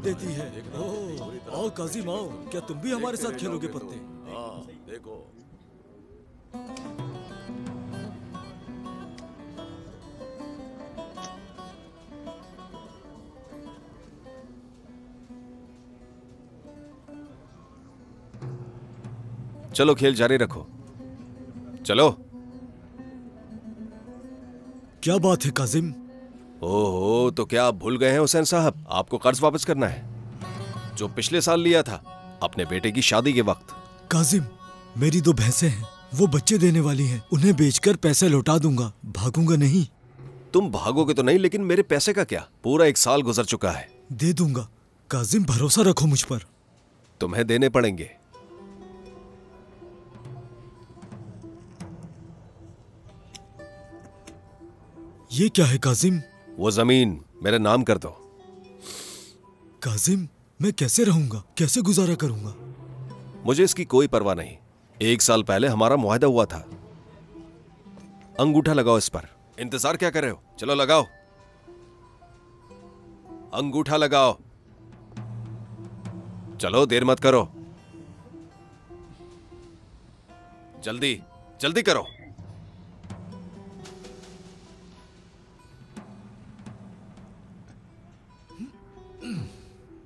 देती है। ओह, आओ काजिम आओ, क्या तुम भी हमारे साथ खेलोगे पत्ते? हाँ, देखो। चलो खेल जारी रखो, चलो। क्या बात है काजिम? ओहो, तो क्या आप भूल गए हैं हुसैन साहब? आपको कर्ज वापस करना है जो पिछले साल लिया था अपने बेटे की शादी के वक्त। काजिम, मेरी 2 भैंसें हैं, वो बच्चे देने वाली हैं। उन्हें बेचकर पैसे लौटा दूंगा, भागूंगा नहीं। तुम भागोगे तो नहीं, लेकिन मेरे पैसे का क्या? पूरा 1 साल गुजर चुका है। दे दूंगा काजिम, भरोसा रखो मुझ पर। तुम्हें देने पड़ेंगे। ये क्या है काजिम? वो जमीन मेरे नाम कर दो। काजिम, मैं कैसे रहूंगा, कैसे गुजारा करूंगा? मुझे इसकी कोई परवाह नहीं। 1 साल पहले हमारा मुआहदा हुआ था। अंगूठा लगाओ इस पर। इंतजार क्या कर रहे हो? चलो लगाओ, अंगूठा लगाओ। चलो देर मत करो, जल्दी जल्दी करो।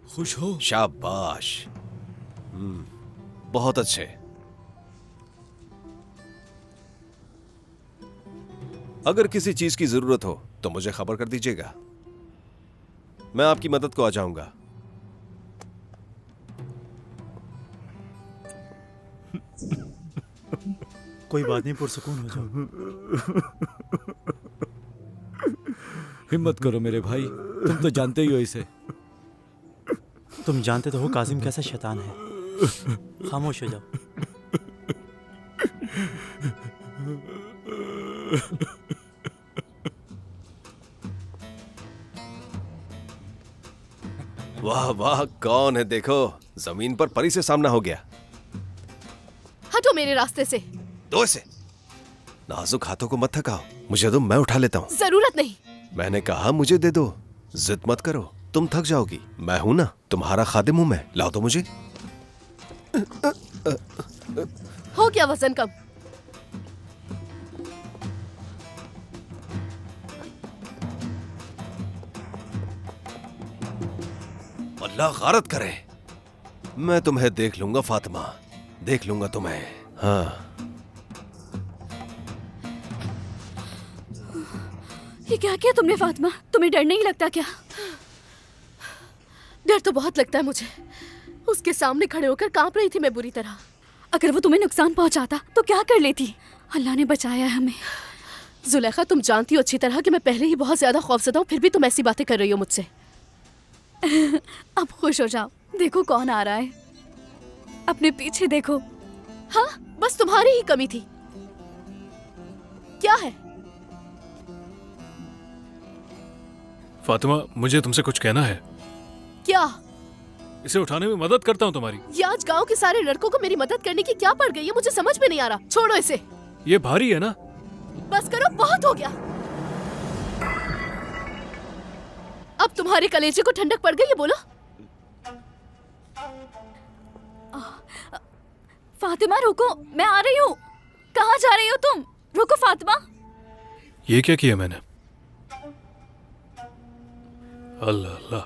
खुश हो? शाबाश, बहुत अच्छे। अगर किसी चीज की जरूरत हो तो मुझे खबर कर दीजिएगा, मैं आपकी मदद को आ जाऊंगा। कोई बात नहीं, पुरसुकून हो जाओ। हिम्मत करो मेरे भाई, तुम तो जानते ही हो इसे। तुम जानते तो हो काजिम कैसा शैतान है। खामोश हो जाओ। वाह वाह, कौन है देखो, जमीन पर परी से सामना हो गया। हटो मेरे रास्ते से। दो इसे। नाजुक हाथों को मत थकाओ, मुझे दो, मैं उठा लेता हूँ। जरूरत नहीं। मैंने कहा मुझे दे दो, जिद मत करो, तुम थक जाओगी। मैं हूं ना, तुम्हारा खादिम हूं मैं। लाओ तो मुझे। हो गया वजन कम। अल्लाह गारत करे। मैं तुम्हें देख लूंगा फातिमा, देख लूंगा तुम्हें। हाँ, ये क्या किया तुमने फातिमा? तुम्हें डर नहीं लगता क्या? डर तो बहुत लगता है मुझे। उसके सामने खड़े होकर कांप रही थी मैं बुरी तरह। अगर वो तुम्हें नुकसान पहुंचाता तो क्या कर लेती? अल्लाह ने बचाया है हमें। जुलेखा, तुम जानती हो अच्छी तरह कि मैं पहले ही बहुत ज्यादा खौफजदा हूँ, फिर भी तुम ऐसी बातें कर रही हो मुझसे। अब खुश हो जाओ, देखो कौन आ रहा है। अपने पीछे देखो। हाँ, बस तुम्हारी ही कमी थी। क्या है? फातिमा, मुझे तुमसे कुछ कहना है। क्या? इसे उठाने में मदद करता हूँ तुम्हारी। ये आज गांव के सारे लड़कों को मेरी मदद करने की क्या पड़ गई है? मुझे समझ में नहीं आ रहा। छोड़ो इसे। ये भारी है ना। बस करो, बहुत हो गया। अब तुम्हारे कलेजे को ठंडक पड़ गई है, बोलो। फातिमा रुको, मैं आ रही हूँ। कहाँ जा रही हो तुम? रुको फातिमा। ये क्या किया मैंने? अल्लाह अल्लाह।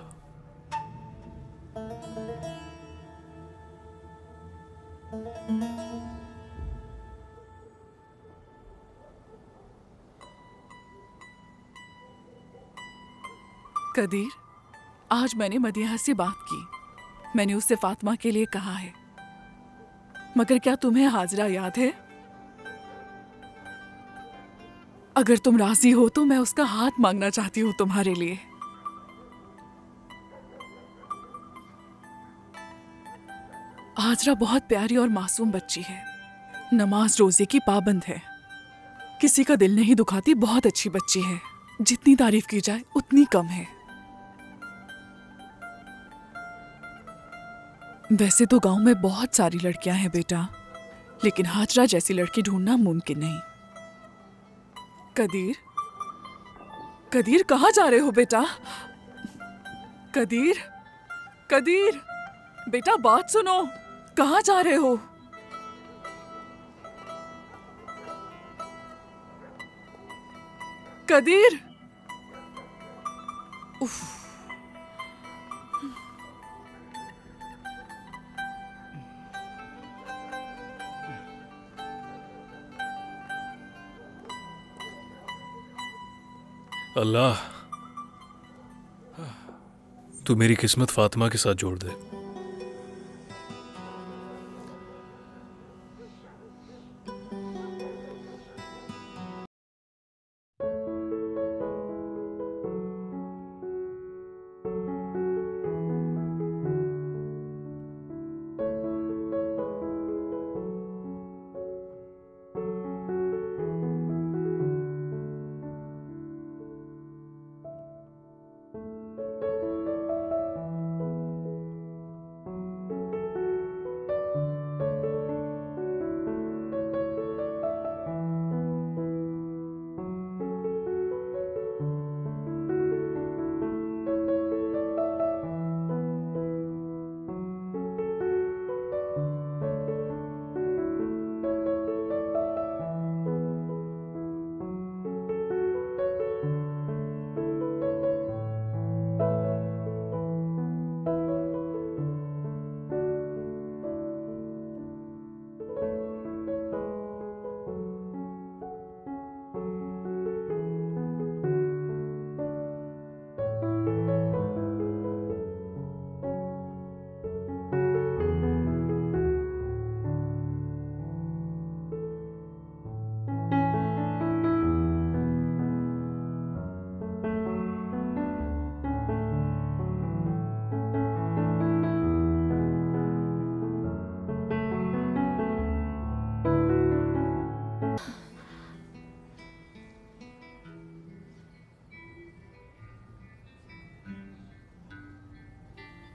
कदीर, आज मैंने मदीहा से बात की। मैंने उससे फातिमा के लिए कहा है, मगर क्या तुम्हें हाजरा याद है? अगर तुम राजी हो तो मैं उसका हाथ मांगना चाहती हूँ तुम्हारे लिए। हाजरा बहुत प्यारी और मासूम बच्ची है, नमाज रोजे की पाबंद है, किसी का दिल नहीं दुखाती, बहुत अच्छी बच्ची है। जितनी तारीफ की जाए उतनी कम है। वैसे तो गांव में बहुत सारी लड़कियां हैं बेटा, लेकिन हाजरा जैसी लड़की ढूंढना मुमकिन नहीं। कदीर, कदीर कहाँ जा रहे हो बेटा? कदीर, कदीर, बेटा बात सुनो, कहाँ जा रहे हो? कदीर, उफ। अल्लाह, तू मेरी किस्मत फातिमा के साथ जोड़ दे।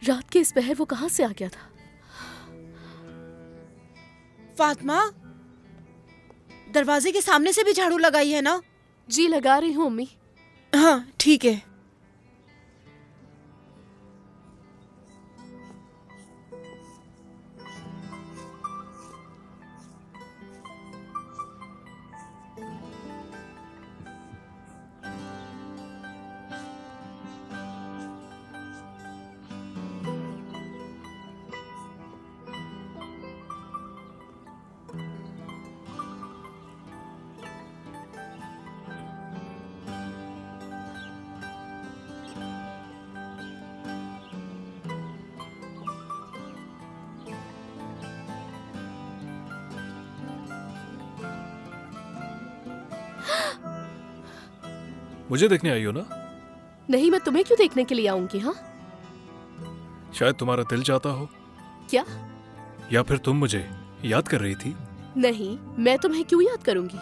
रात के इस पहर वो कहाँ से आ गया था? फातिमा, दरवाजे के सामने से भी झाड़ू लगाई है ना? जी लगा रही हूँ अम्मी। हाँ ठीक है। मुझे देखने आई हो ना? नहीं, मैं तुम्हें क्यों देखने के लिए आऊंगी? हाँ, शायद तुम्हारा दिल चाहता हो। क्या? या फिर तुम मुझे याद कर रही थी? नहीं, मैं तुम्हें क्यों याद करूंगी?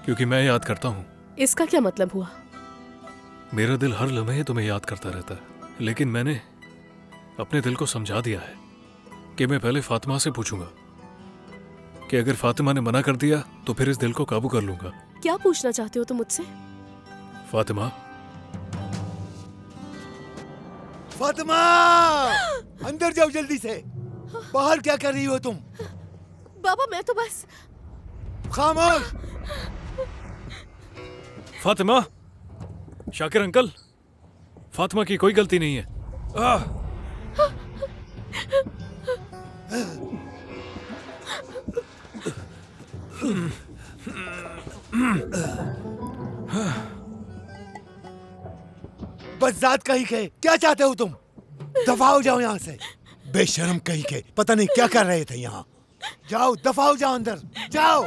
क्योंकि मैं याद करता हूँ। इसका क्या मतलब हुआ? मेरा दिल हर लम्हे तुम्हें याद करता रहता है, लेकिन मैंने अपने दिल को समझा दिया है कि मैं पहले फातिमा से पूछूंगा कि अगर फातिमा ने मना कर दिया तो फिर इस दिल को काबू कर लूंगा। क्या पूछना चाहते हो तुम मुझसे? फातिमा, फातिमा, अंदर जाओ जल्दी से। बाहर क्या कर रही हो तुम? बाबा मैं तो बस। खामोश। फातिमा, शाकिर अंकल, फातिमा की कोई गलती नहीं है। बस जात कहीं के, क्या चाहते हो तुम? दफा हो जाओ यहाँ से। बेशर्म कहीं के, पता नहीं क्या कर रहे थे यहाँ। जाओ, दफा हो जाओ, अंदर जाओ।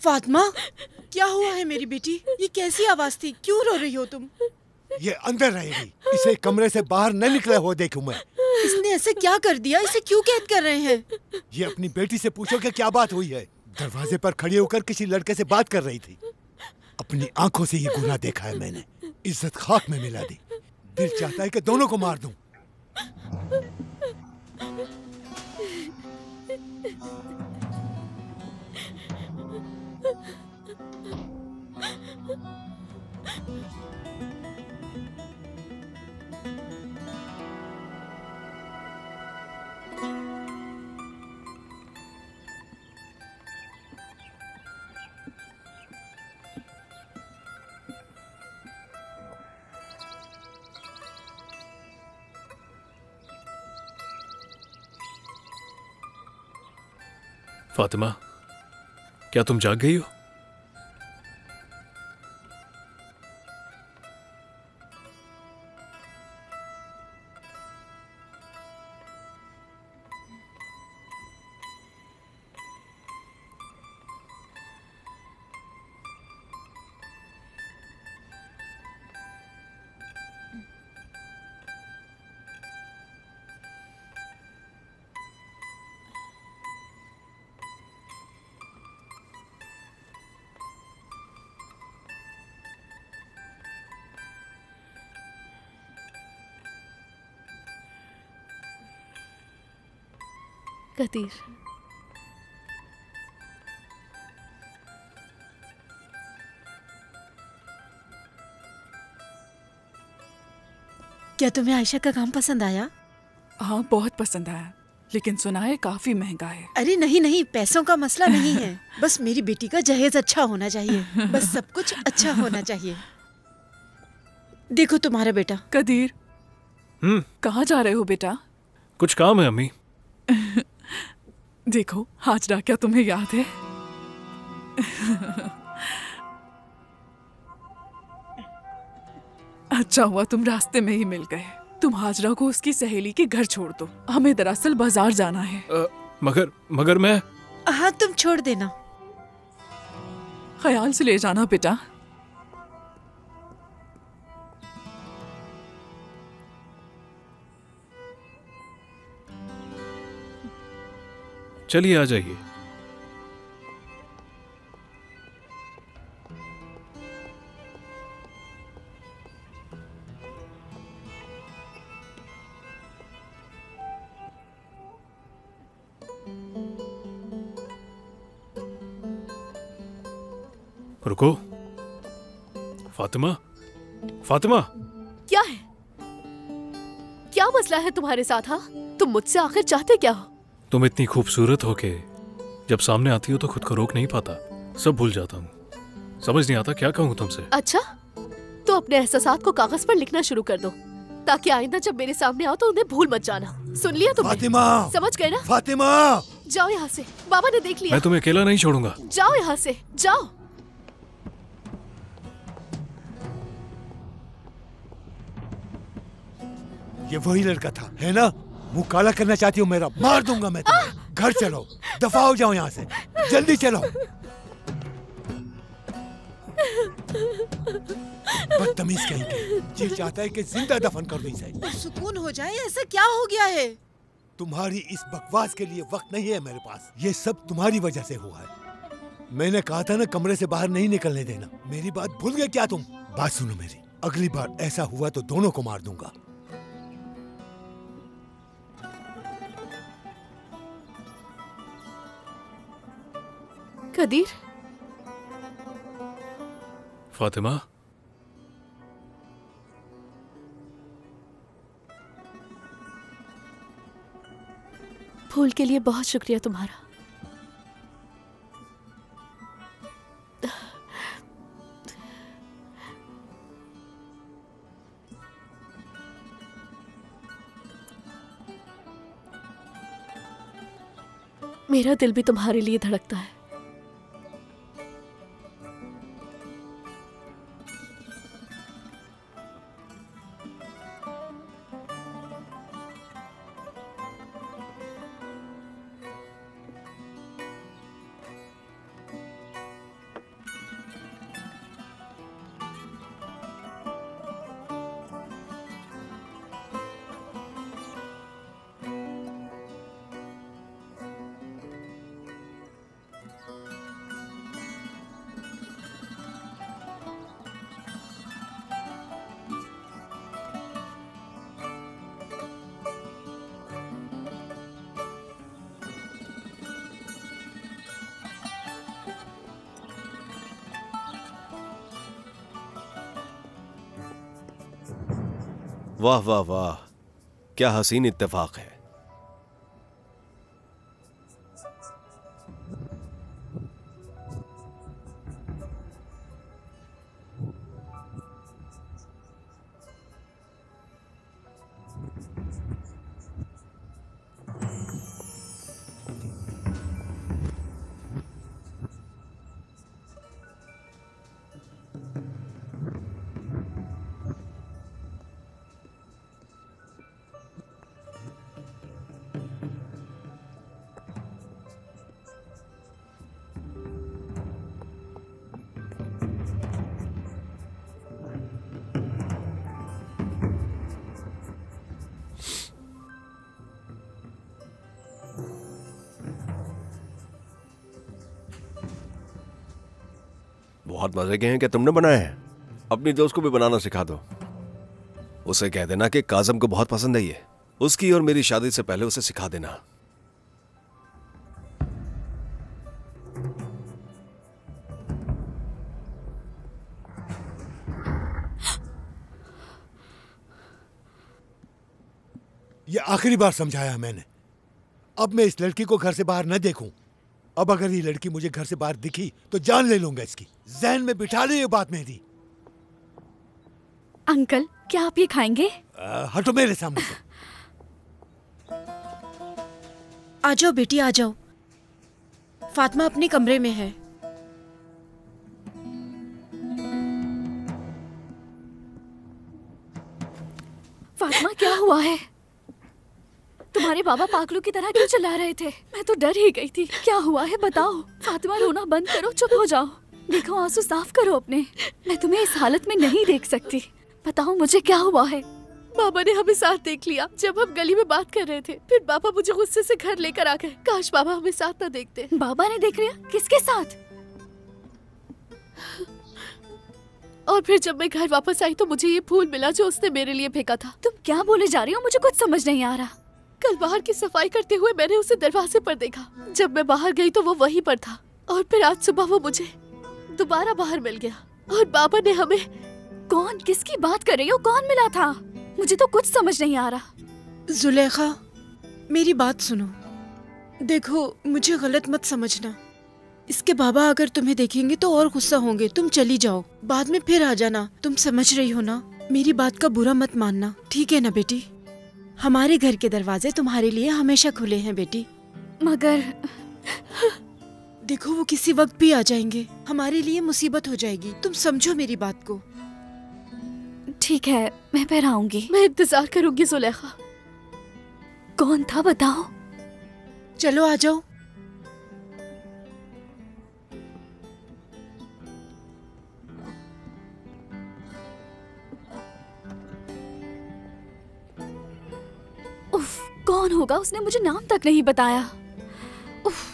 फातिमा, क्या हुआ है मेरी बेटी? ये कैसी आवाज थी? क्यों रो रही हो तुम? ये अंदर रहेगी, इसे कमरे से बाहर न निकले हो देखूं मैं। इसने ऐसे क्या कर दिया? इसे क्यों कैद कर रहे हैं? ये अपनी बेटी से पूछो कि क्या बात हुई है। दरवाजे पर खड़ी होकर किसी लड़के से बात कर रही थी। अपनी आंखों से ये गुनाह देखा है मैंने। इज्जत खाक में मिला दी। दिल चाहता है कि दोनों को मार दूं। फातिमा, क्या तुम जाग गई हो? कदीर, क्या तुम्हें आयशा का काम पसंद आया? हाँ, बहुत पसंद आया, लेकिन सुना है काफी महंगा है। अरे नहीं नहीं, पैसों का मसला नहीं है। बस मेरी बेटी का जहेज अच्छा होना चाहिए। बस सब कुछ अच्छा होना चाहिए। देखो तुम्हारा बेटा। कदीर, कहाँ जा रहे हो बेटा? कुछ काम है अम्मी। देखो हाजरा, क्या तुम्हें याद है? अच्छा हुआ तुम रास्ते में ही मिल गए। तुम हाजरा को उसकी सहेली के घर छोड़ दो, हमें दरअसल बाजार जाना है। मगर मैं। हाँ, तुम छोड़ देना। ख्याल से ले जाना बेटा। चलिए आ जाइए। रुको। फातिमा, फातिमा। क्या है? क्या मसला है तुम्हारे साथ? हाँ, तुम मुझसे आखिर चाहते क्या हो? तुम इतनी खूबसूरत हो के जब सामने आती हो तो खुद को रोक नहीं पाता, सब भूल जाता हूँ। समझ नहीं आता क्या कहूँ तुमसे। अच्छा, तो अपने एहसासात को कागज पर लिखना शुरू कर दो, ताकि आइंदा जब मेरे सामने आओ तो उन्हें भूल मत जाना। सुन लिया तुमने? फातिमा, समझ गए ना? फातिमा, जाओ यहाँ से, बाबा ने देख लिया। मैं तुम्हें अकेला नहीं छोड़ूंगा। जाओ यहाँ से, जाओ। ये वही लड़का था, है ना? मुंह काला करना चाहती हो मेरा? मार दूंगा मैं तुम्हें। घर चलो, दफा हो जाओ यहाँ से, जल्दी चलो। बदतमीज कहीं, जी चाहता है कि जिंदा दफन कर दो इसे। सुकून हो जाए, ऐसा क्या हो गया है? तुम्हारी इस बकवास के लिए वक्त नहीं है मेरे पास। ये सब तुम्हारी वजह से हुआ है। मैंने कहा था ना, कमरे से बाहर नहीं निकलने देना। मेरी बात भूल गए क्या तुम? बात सुनो मेरी, अगली बार ऐसा हुआ तो दोनों को मार दूंगा। कदीर। फातिमा, फूल के लिए बहुत शुक्रिया तुम्हारा। मेरा दिल भी तुम्हारे लिए धड़कता है। वाह वाह वाह, क्या हसीन इत्तेफाक है। बहुत मजे के हैं कि तुमने बनाए हैं। अपनी दोस्त को भी बनाना सिखा दो। उसे कह देना कि काजम को बहुत पसंद है ये। उसकी और मेरी शादी से पहले उसे सिखा देना। ये आखिरी बार समझाया मैंने। अब मैं इस लड़की को घर से बाहर न देखूं। अब अगर ये लड़की मुझे घर से बाहर दिखी तो जान ले लूंगा इसकी। ज़हन में बिठा ले ये बात मेरी। अंकल, क्या आप ये खाएंगे? हटो मेरे सामने से। आ जाओ बेटी, आ जाओ। फातिमा अपने कमरे में है। फातिमा, क्या हुआ है? तुम्हारे बाबा पागलों की तरह क्यों चिल्ला रहे थे? मैं तो डर ही गई थी। क्या हुआ है बताओ। फातिमा, रोना बंद करो, चुप हो जाओ। देखो, आंसू साफ करो अपने। मैं तुम्हें इस हालत में नहीं देख सकती। बताओ मुझे क्या हुआ है। बाबा ने हमें साथ देख लिया जब हम गली में बात कर रहे थे। फिर पापा मुझे गुस्से से घर लेकर आ गए। काश बाबा हमें साथ न देखते। बाबा ने देख लिया? किसके साथ? और फिर जब मैं घर वापस आई तो मुझे ये फूल मिला जो उसने मेरे लिए फेंका था। तुम क्या बोले जा रही हो? मुझे कुछ समझ नहीं आ रहा। कल बाहर की सफाई करते हुए मैंने उसे दरवाजे पर देखा। जब मैं बाहर गई तो वो वहीं पर था। और फिर आज सुबह वो मुझे दोबारा बाहर मिल गया। और बाबा ने हमें... कौन? किसकी बात कर रही हो? कौन मिला था? मुझे तो कुछ समझ नहीं आ रहा। जुलेखा, मेरी बात सुनो। देखो, मुझे गलत मत समझना। इसके बाबा अगर तुम्हें देखेंगे तो और गुस्सा होंगे। तुम चली जाओ, बाद में फिर आ जाना। तुम समझ रही हो ना? मेरी बात का बुरा मत मानना, ठीक है ना बेटी? हमारे घर के दरवाजे तुम्हारे लिए हमेशा खुले हैं बेटी। मगर देखो, वो किसी वक्त भी आ जाएंगे। हमारे लिए मुसीबत हो जाएगी। तुम समझो मेरी बात को। ठीक है, मैं फिर आऊंगी। मैं इंतजार करूंगी जुलेखा। कौन था बताओ? चलो आ जाओ। उफ, कौन होगा? उसने मुझे नाम तक नहीं बताया। उफ।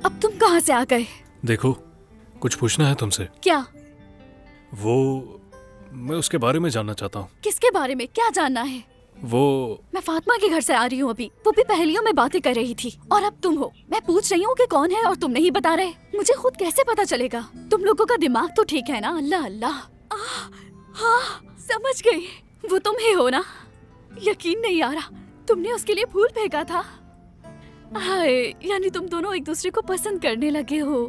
अब तुम कहाँ से आ गए? देखो, कुछ पूछना है तुमसे। क्या? वो मैं उसके बारे में जानना चाहता हूँ। किसके बारे में? क्या जानना है? वो मैं फातिमा के घर से आ रही हूँ अभी। वो भी पहेलियों में बातें कर रही थी और अब तुम हो। मैं पूछ रही हूँ कि कौन है और तुम नहीं बता रहे। मुझे खुद कैसे पता चलेगा? तुम लोगों का दिमाग तो ठीक है ना? अल्लाह अल्लाह। हाँ, समझ गई। वो तुम ही हो ना? यकीन नहीं आ रहा, तुमने उसके लिए फूल फेंका था। हाय, यानी तुम दोनों एक दूसरे को पसंद करने लगे हो।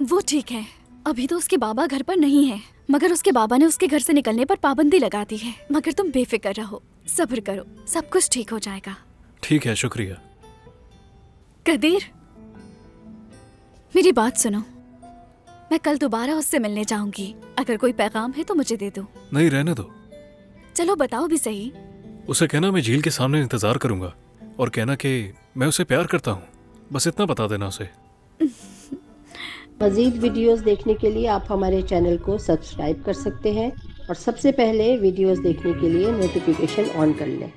वो ठीक है, अभी तो उसके बाबा घर पर नहीं है, मगर उसके बाबा ने उसके घर से निकलने पर पाबंदी लगा दी है। मगर तुम बेफिक्र रहो, सब्र करो, सब कुछ ठीक हो जाएगा। ठीक है, शुक्रिया। कदीर, मेरी बात सुनो। मैं कल दोबारा उससे मिलने जाऊंगी। अगर कोई पैगाम है तो मुझे दे दो। नहीं, रहने दो। चलो बताओ भी सही। उसे कहना मैं झील के सामने इंतजार करूंगा और कहना कि मैं उसे प्यार करता हूँ। बस इतना बता देना उसे। मज़ीद वीडियोस देखने के लिए आप हमारे चैनल को सब्सक्राइब कर सकते हैं और सबसे पहले वीडियोस देखने के लिए नोटिफिकेशन ऑन कर लें।